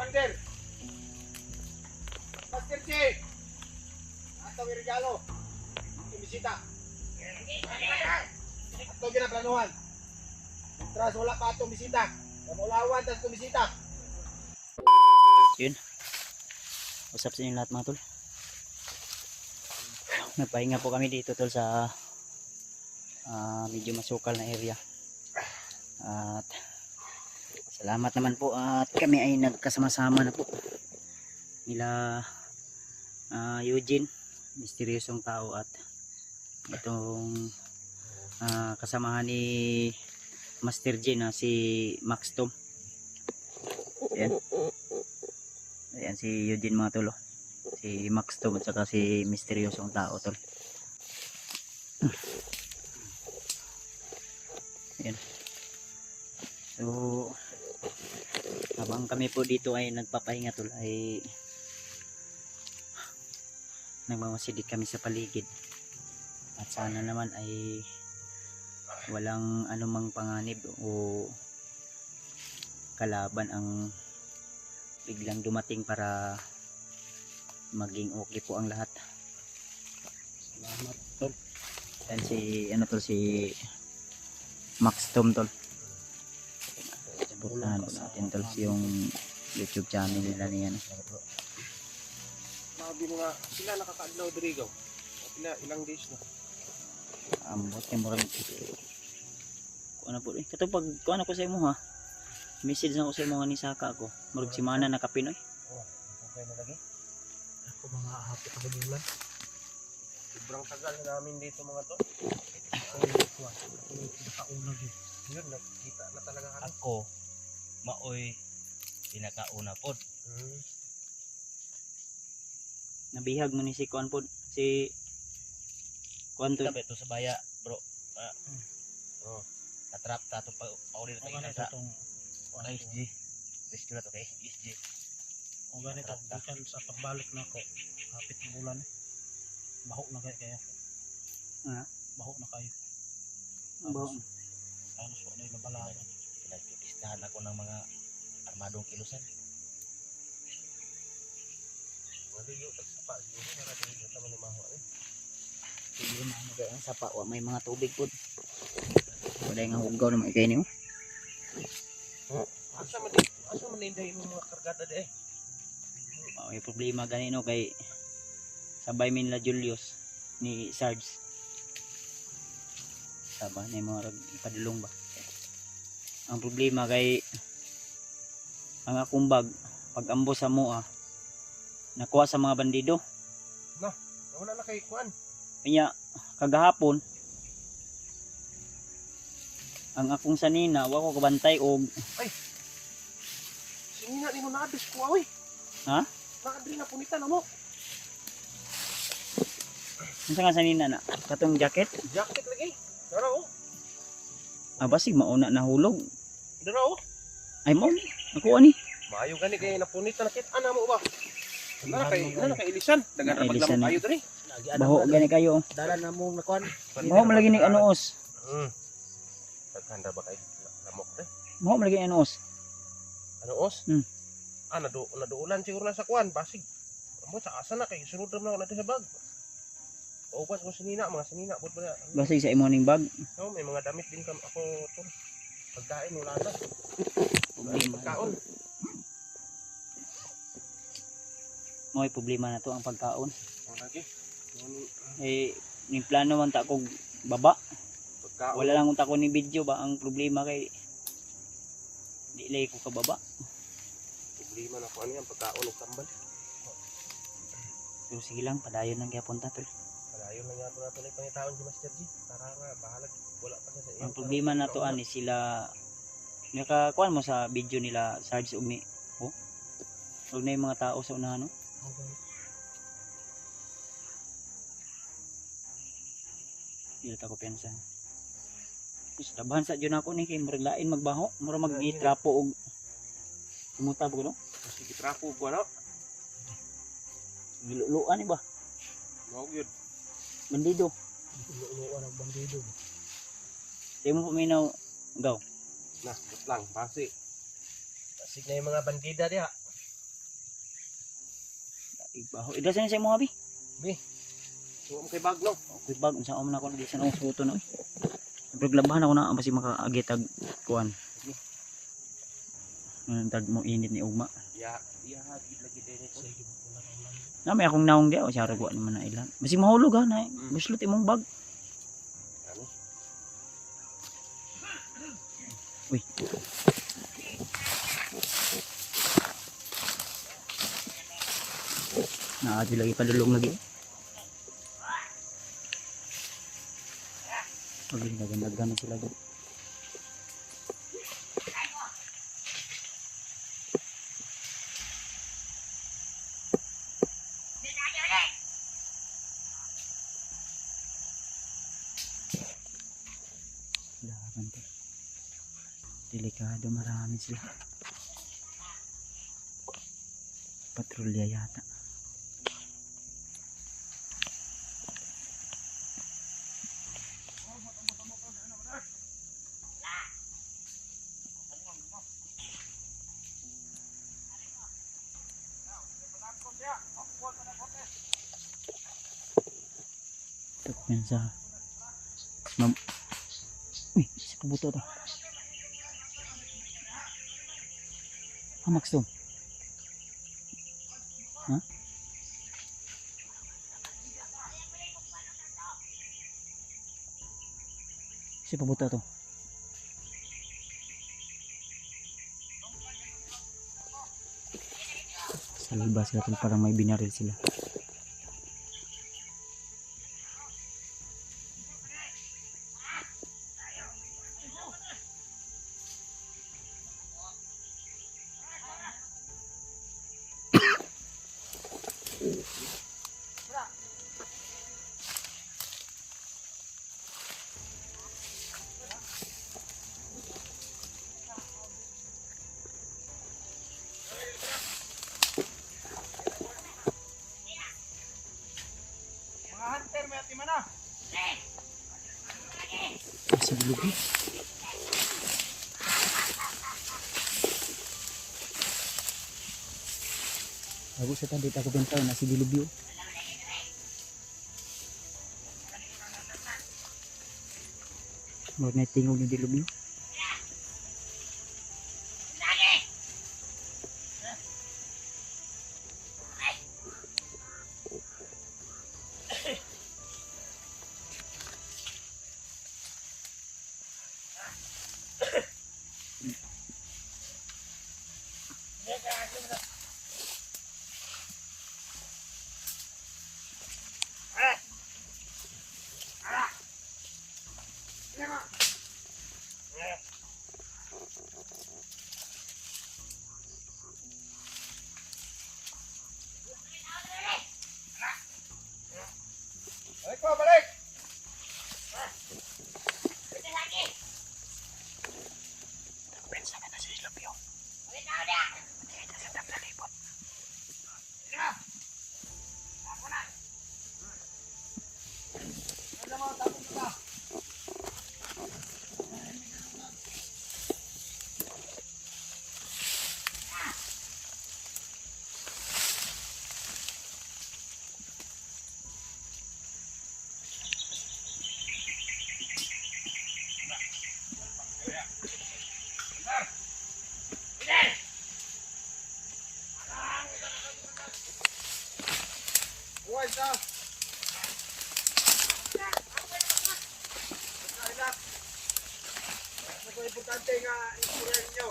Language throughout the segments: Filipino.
order. Master Chief. Ato yung regalo. Yung bisita. Ato ginaplanuhan. Tras wala pa atong bisita. Kamulawan tas itong bisita. Yun. Usap sa inyo lahat mga tol. Nagpahinga po kami dito tol sa medyo masukal na area. At salamat naman po at kami ay nagkasama-sama na po nila Eugene, misteryosong tao, at itong kasamahan ni Master J na si Max Tom. Ayan. Ayan si Eugene mga tol. Si Max Tom at saka si misteryosong tao tol. Ayan. So habang kami po dito ay nagpapahinga tol ay nagmamasidik kami sa paligid at sana naman ay walang anumang panganib o kalaban ang biglang dumating para maging okay po ang lahat. Salamat tol. Yan si ano tol, si Max Tom tol. Suportahan po natin tol yung YouTube channel nila niyan. Mabi mo nga, sila nakaka-adlaw dirigaw. Sila ilang days na. Ambot yung murag kung ano po eh. Katong pag kung ano ko sa imo ha, message na ko sa imo nga ni Saka ako. Murag si Mana na kapinoy. Okay na lagi. Ako mga hapit ako bulan. Sobrang tagal na namin dito mga to. Pinakauna din. Yun, nakita na talaga kami. Ako maoy pinakauna pod. Nabihag mo ni si Kuan po, si Kuan to. Tabi to sa baya, bro. Oh. Natrap ta to pauli na tayo sa SG. SG na to kay SG. O ganito, bukan sa pagbalik na ako, hapit ng bulan eh. Baho na kayo. Ha? Baho na kayo. Baho. Sana so na ilabalayan. Pinagpipistahan ako ng mga armadong kilusan. Maliyo sa pa, siguro narating yung tama ni Maho. Sige na ano kaya sa pa, may mga tubig po. Wala nga hugaw na may kayo niyo. Asa man inday mo mga kargada de. May problema ganino kay sabay min la Julius ni Sarge. Sabay na yung mga padulong ba. Ang problema kay ang akong bag pag ambos sa mua nakuha sa mga bandido. Wala na kay kuan. Kanya kagahapon ang akong sanina wa ko kabantay og Sinina ni mo naabis ko awi. ha? Nakadri na punitan mo. Unsa nga sanina na? Katong jacket? Jacket lagi. Dara oh. Basig mauna nahulog. Dara oh. Ay mo ni. Nakuha ni. Maayo gani kay napunitan na kit ana mo ba? Nana kay ilisan. Dagan ra Ilisan maglamok na. ayo diri. Baho gani kayo. Dala na mong nakuan. Baho malagi ni anuos. Daghan ra ba kay lamok de? Baho malagi ni anuos. Ano os? Hmm. Naduulan siguro na sa kuan, basig. Amo sa asa na kay sunod ra na natin sa bag. Ubas mo sinina, mga sinina bud ba. Basig sa imo ning bag. No, may mga damit din kam ako to. Pagkain wala na. Problema. Pagkaon. Mo'y problema na to ang pagkaon. Lagi. Ning plano man ta kog baba. Pagkaon. Wala lang unta ko ni video ba ang problema kay di lay ko kababa. Problema na ko ano yan, pagkaon ug tambal. Pero sige lang, padayon lang gyapon ta tol. Padayon lang yato nato ni pangitaon si Master G. Tara nga bahalag wala pa sa Ang problema na to ani sila nakakuan mo sa video nila Sarge ug ni oh. Ug na yung mga tao sa unahan no. Dili ta ko pensa. Is labahan sa jud ako ni kay murag lain magbaho, murag mag-itrapo og sumutab ko no. sige trapo ko ano. Giluluan ni ba? Mao gyud. Bandido. Luwa ng bandido. Di mo paminaw gaw. Na, lang basi. Basig na yung mga bandida diha. Ibaho. Ida sa mo abi. Suwa mo kay bag no. Okay bag unsa man ako di sa nang suto no. Pero labahan ako na basi makaagitag kuan. Tag mo init ni ugma. Ya, lagi din ito. Sige mo pula ng ulan. Nami akong naong di o siya ragwa naman na ilan. Basi mahulog ha na. Buslot imong bag. Ano? Uy. Naadi lagi padulong lagi. Pag naganda sila dito. Laban to. Delikado, marami sila. Patrolya yata. Yan sa uy, sa kabuto to. Max to. Ha? Si pabuto to. Sa labas natin parang may binaril sila. Sa bilog. Ako sa tandit ako bentaw na si Dilubyo. Mawag na tingog ni Dilubyo. Balik po, balik! Buhay ka! Ano po importante nga istorya ninyo?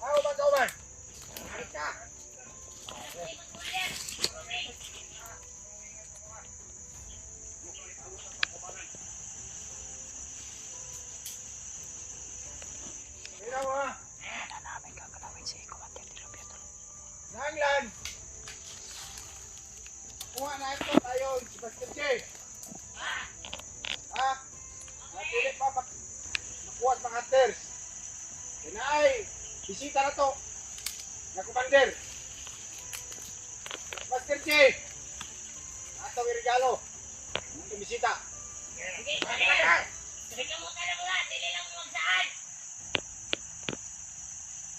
Ako ba ito ba? Minaw ha! Namin kakalawin si Commander Dilubyo to. Nanglan! Kuha na ito tayo, si Master J. Ha? Napilit pa makuha sa mga hunters. Kinaay, bisita na to. Na Commander. Master J. Ato yung regalo. Ang bisita.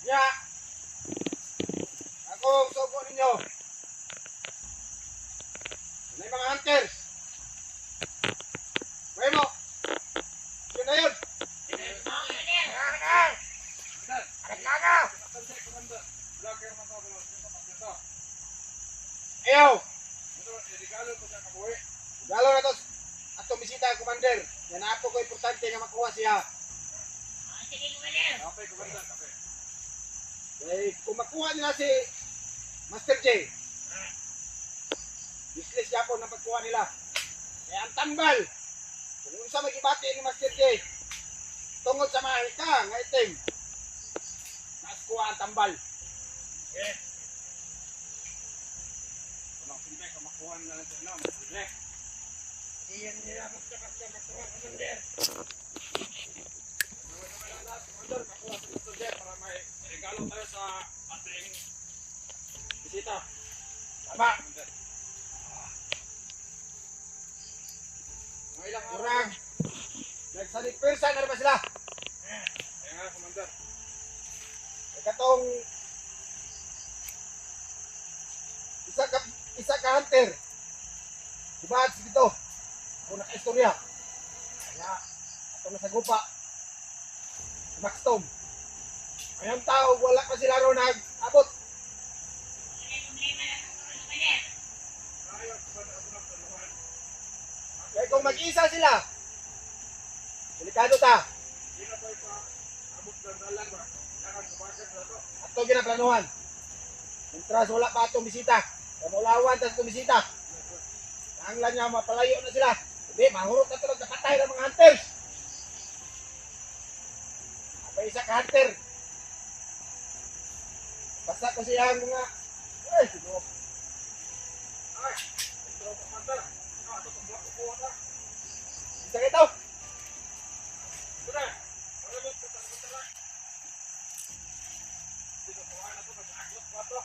Ya. Ako, suko ninyo. Ano yung mga hunters? May mo. Yun na yun. Ayaw. Regalo na to. Ato bisita ang commander. Yan na po ko importante nga makuha siya. Eh, kung makuha nila si Master J, business niya po na pagkuha nila. Eh, ang tambal, kung unsa magibati ni Master J, tungod sa mga hika, nga itim, nakuha ang tambal. Eh. Kung makuha ka makuha nila ng tunaw, makuha. Iyan nila magkakasya makuha ng mander. Para may regalo tayo sa ating bisita. Tama. Mga ilang orang. Nagsalit persa na ba sila? Kaya nga, Commander. Katong isa ka hunter. Diba, dito. Ako naka-istorya. Kaya, ito na sa gupa. Backstorm. Ngayong tao, wala pa sila ron nag-abot. Kaya kung mag-isa sila, delikado ta. Ato ginaplanuhan. Mientras wala pa itong bisita. Kamulawan tas itong bisita. Nanglan niya, mapalayo na sila. Hindi, mahurot na ito, nagkapatay ng mga hunters. Apa isa ka hunter. Basta ko siya ang mga ay, sino. Ay, ito ang hunter. Ito ang black ko na. Isa ka ito. Ito na. Maraming punta-punta. Dito ko na ito, mag-agos pa ito.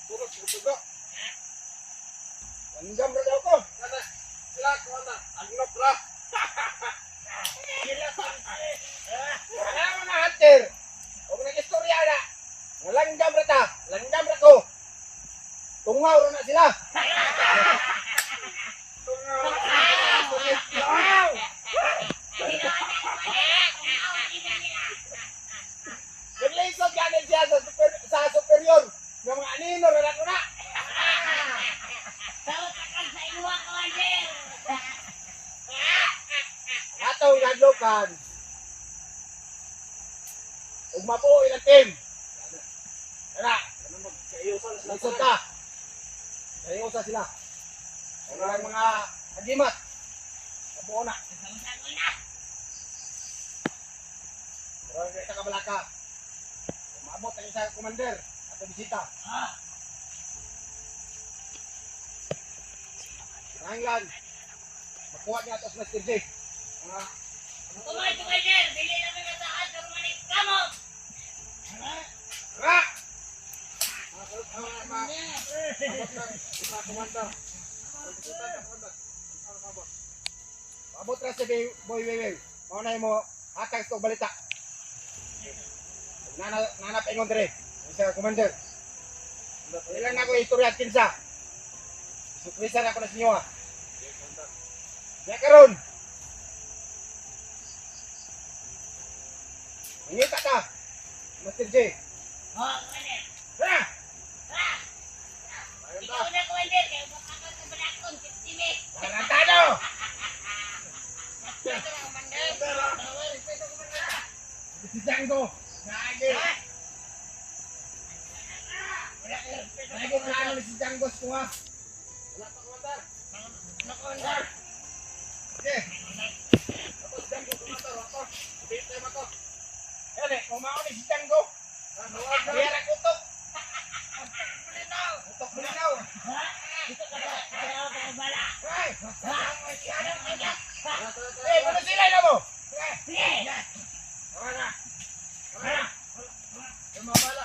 Tulog. Langgam na daw ko. Sila ko na. Agnop ra. Sila sa alam mo na hunter. Huwag nag-istorya na. Langgam ra ta. Langgam ra ko. Tungaw ra na sila. Tungaw. Naglisod ganin siya sa superior. Ng mga anino ra na ko na. Atong gadlokan. Ug mabuo ilang team. Ana, lisod ka. Ayusa sila. Ang mga agimat. Mabuo na. Pero kita ka balaka. Maabot ang isa commander ato bisita. Nanglan. Makuha niya ato sa Master J. Kumay, Commander! Bili namin na saan sa Romanik Kamot! Ra! Maabot ra si Boy Wewe. Maunay mo hatag sa balita. Nanap ingon dire. Isa commander. Ilan na ko istorya kinsa. Surpresa na ko na sa inyo ha. Ya karon. Ngita ka. Master J. Oh, Commander! Ha! Ikaw na, Commander! Kaya bukakal ka ba na akong 50 me? Tarantado! Ito na, Commander! Sidang ko. Nage. Nage na ano si Janggos ko ha. Wala pa kumatar. Commander! Okay. Tapos Janggos kumatar. Wato. Upit tayo mato. Yan eh. Kumaon ni si Janggo. Kaya utok. Utok bulinaw. Dito ka ba? Kaya ako ka bala! Ay! Anong kanya? Eh, ano sila na mo? Sige! Tama na. Tama na. Yung mga bala.